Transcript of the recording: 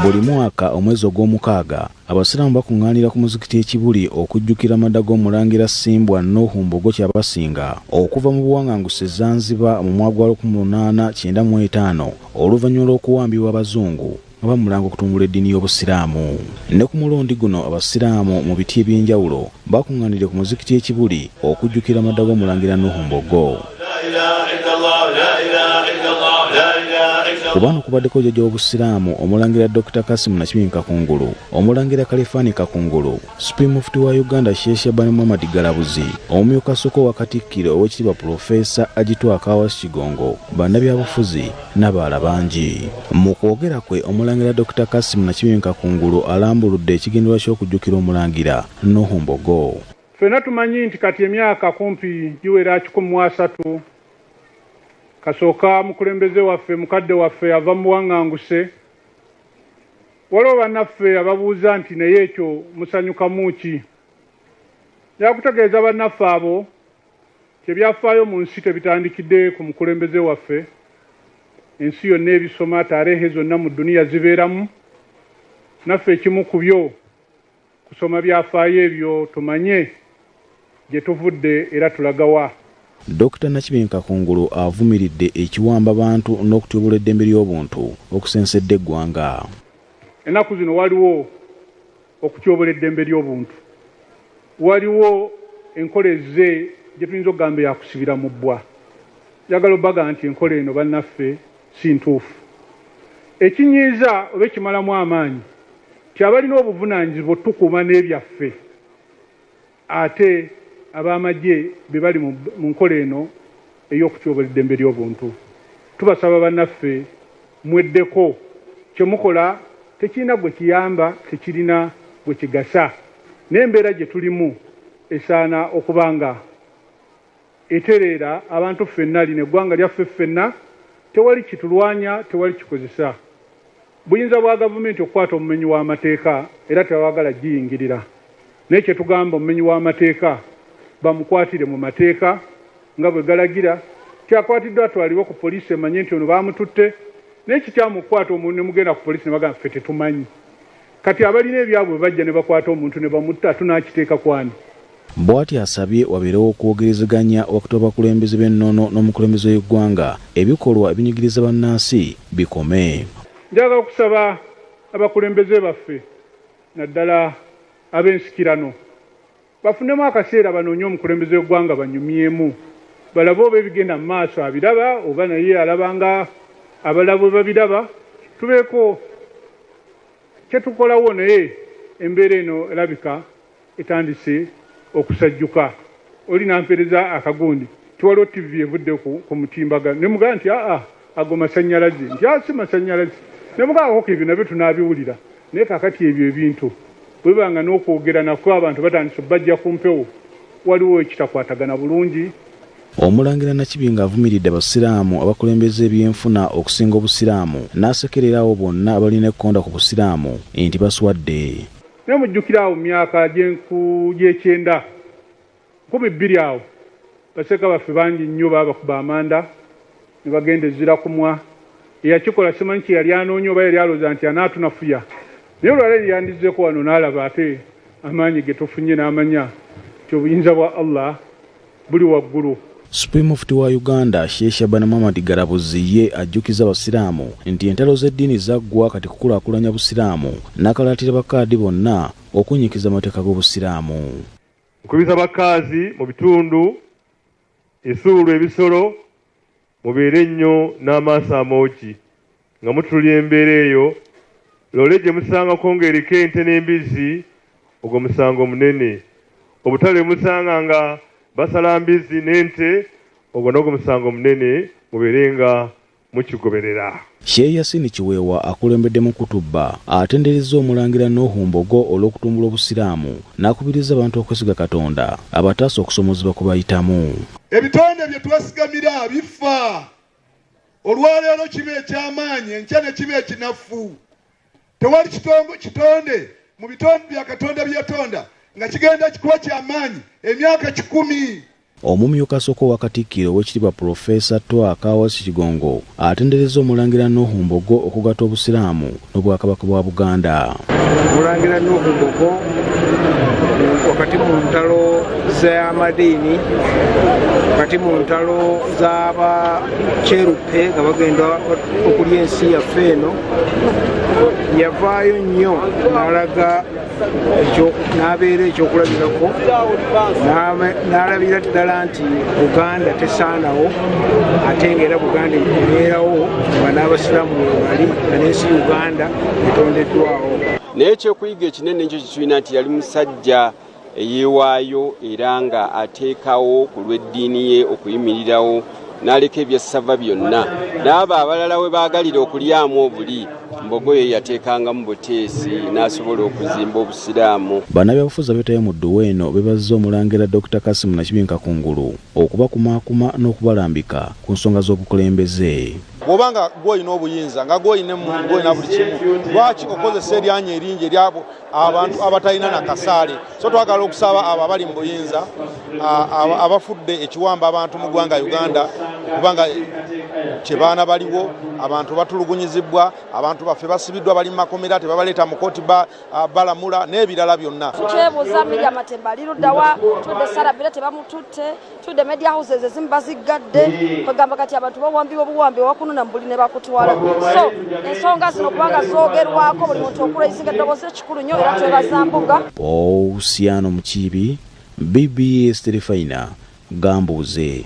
Buli mwaka omwezi ogw'omukaaga abasiraamu bakungaanira ku muzikiti ekibuli okujjukira amadda g'omulangira Ssimbwa Nuhu Mbogo Kyabasinga okuva mu buwaŋŋanguse Zanzibar mu mwaka gwa 1895 oluvannyuma lw'okuwambibwa abazungu nga bamulanga okutumbula eddiini y'obusiraamu. Ne ku mulundi guno abasiraamu mu biti eby'enjawulo bakungaanidde ku muzikiti ekibuli okujjukira amadda g'omulangira Nuhu Mbogo. Kubano kubaddeko jjajja w'obusiraamu omulangira Dr. Kasim Nakibingi Kakungulu, omulangira Kalifani Kakungulu, Supreme Mufti wa Uganda Sheikh Shaban Muhammad Galabuzi, omumyuka Soko wa Katikkiro Oweekitiibwa Profesa Agitwa Akawas Kigongo, bannabyabufuzi n'abalala bangi. Mu kwogera kwe omulangira Dr. Kasim Nakibingi Kakungulu alambuludde ekigendererwa ky'okujjukira omulangira Nuhu Mbogo. Ffenna tumanyi nti kati emyaka kumpi giwera 13 kasooka mukulembeze waffe mukadde waffe ava mu buwaŋŋanguse. Waliwo bannaffe ababuuza nti naye ekyo musanyukamu ki? Yakutegeeza bannaffe abo tebyafaayo mu nsi tebitandikidde ku mukulembeze waffe. Ensi yonna ebisoma tarehe zonna mu dduniya zibeeramu. Naffe ekimu ku byo kusoma byafaayo ebyo tumanye gye tuvudde era tulagawa. Dr. Nakibingi Kakungulu avumiridde ekiwamba abantu n'okutyobula eddembe ly'obuntu okusensedde eggwanga. Ennaku zino waliwo okutyobula eddembe ly'obuntu. Waliwo enkola ezze gye tuyinza okugamba yakusibira mu bbwa. Njagala obbaga nti enkola eno bannaffe si ntuufu. Ekinyiiza oba ekimalamu amaanyi ti abalina obuvunaanyizibwa tukuuma n'ebyaffe ate ab'amagye be bali mu nkola eno ey'okutyobula eddembe ly'obuntu. Tubasaba bannaffe mweddeko kye mukola tekirina gwe kiyamba, tekirina gwe kigasa. N'embeera gye tulimu esaana okuba nga etereera abantu ffenna lino eggwanga lyaffe ffenna, tewali kitulwanya, tewali kikozesa. Buyinza bwa gavumenti okukwata omumenyi w'amateeka era tebawagala giyingirira. Naye kye tugamba omumenyi w'amateeka bamukwatire mu mateeka nga bwe galagira. Kyakwatiddwa atwalibwa ku poliisi emanye nti ono baamututte. Naye kikyamukwata omuntu ne mugenda ku poliisi ne bagamba ffe tetumanyi. Kati abalina ebyabwe bajja ne bakwata omuntu ne bamutta, tunaakiteeka kwani? Bw'ati asabye wabeerewo okwogerezeganya wakati w'abakulembeze b'ennono n'omukulembeze w'eggwanga ebikolwa ebinyigiriza bannansi bikome. Njagala okusaba abakulembeze baffe naddala ab'ensikirano bafunemu akaseera banoonye omukulembeze w'eggwanga banyumyemu, balabe oba ebigenda mu maaso abiraba oba naye alabanga abalala bwe babiraba. Tubeeko kye tukolawo, naye embeera eno erabika etandise okusajjuka. Oli nampereza akagundi tiwaliwo TV evudde ku mutimbagano ne mugamba nti ago masannyalaze, nti si masannyalaze. Ne mugamba ko ebyo nabyo tunaabiwulira, naye kakati ebyo ebintu bwe banga n'okwogera nako abantu batandise bajja ku mpewo, waliwo ekitakwatagana bulungi. Omulangira Nakibingi avumiridde abasiraamu abakulembeze ebyenfuna okusinga obusiraamu n'asekererawo bonna abalina ekkonda ku busiraamu nti baswadde. Naye mujjukira awo mu myaka gy'ekyenda 12 awo baseka baffe bangi nnyo baabakuba amanda ne bagenda ezira kumwa. Eyakikola simanyi kye yali anoonya oba yali alowooza nti anaatunafuya. Naye olwaleero yandizzeko wano n'alaba ate amaanyi ge tufunye n'amanya nti obuyinza bwa Allah buli waggulu. Supreme Mufti wa Uganda Sheikh Shaban Muhammad Galabuzi ye ajjukiza abasiraamu nti entalo z'eddiini zaggwa kati kukulaakulanya busiraamu n'akalaatira bakaadi bonna okunyikiza amateeka g'obusiraamu. Nkubiza bakaazi mu bitundu esuulu ebisolo mubeere nnyo n'amaaso amoogi nga mutulya embeera eyo. Lole gye musangako ng'eriko ente n'embizi, ogwo musango munene. Obutale musanga nga basala mbizi n'ente, ogwo n'ogwo musango munene, mubeere nga mukigoberera. Sheikh Yasin Kiweewa akulembedde mu kutubba atenderezza omulangira Nuhu Mbogo olw'okutumbula obusiraamu n'akubiriza abantu okwesiga Katonda abataasa okusomozebwa ku bayitamu. Ebitonde bye twasigamira bifa. Olwaleero kibe eky'amaanyi, enkya ne kibe ekinafu. Tewali kitonde mu bitonde bya Katonda bye yatonda nga kigenda kikuba ky'amaanyi emyaka 10. Omumyuka Soko wa Katikkiro w'ekitiibwa Profesa Twaka Wasi Kigongo atendereza Omulangira Nuhu Mbogo okugatta Obusiraamu n'Obwakabaka bwa Buganda. Omulangira Nuhu Mbogo wakati mu ntalo z'amadiini, wakati mu ntalo z'Abacerupe nga bagenda okulya ensi yaffe eno, yavaayo nnyo n'alaga n'abeera ekyokulabirako, n'alabira ddala nti Buganda tesaanawo, ate ng'era Buganda ebeerawo nga n'Abasiraamu bali nga n'ensi Uganda etondeddwawo. Naye ekyokuyiga ekinene ekyo kitulina nti yali musajja eyeewaayo era nga ateekawo ku lw'eddiini ye okuyimirirawo n'aleka ebyassava byonna. N'abo abalala we baagalira okulyamu obuli, Mbogo ye yateekanga mu buteesi n'asobola okuzimba Obusiraamu. Bannabyabufuzi abeetayo mu dduwa eno beebazizza Omulangira Dr. Kasimu Nakibinka Kungulu okubakumaakuma n'okubalambika ku nsonga z'obukulembeze. Bw'obanga gw'olina obuyinza nga gw'olina buli kimu, lwaki okozesa eryanya eringi eryabo abantu abatalina na kasaale? So twagala okusaba abo abali mu buyinza abafudde ekiwamba abantu mu ggwanga Uganda kubanga kyebaana baliwo, abantu batulugunyizibwa, abantu baffe basibiddwa bali mu makomera tebabaleeta mu kooti balamula n'ebirala byonna. Twebuuza Miriam Matemba ali luddawa, tudde Sarabira tebamututte, tudde media houses ezimu bazigadde, kwegamba kati abantu bawambiwa buwambi wakunu na mbuli ne bakutwala. So ensonga zino kubanga zoogerwako buli muntu okulayisinga eddoboozi ekikulu nnyo era twebaza Mbuga. Osiano Mukiibi, BBS Terefayina, Gambuuze.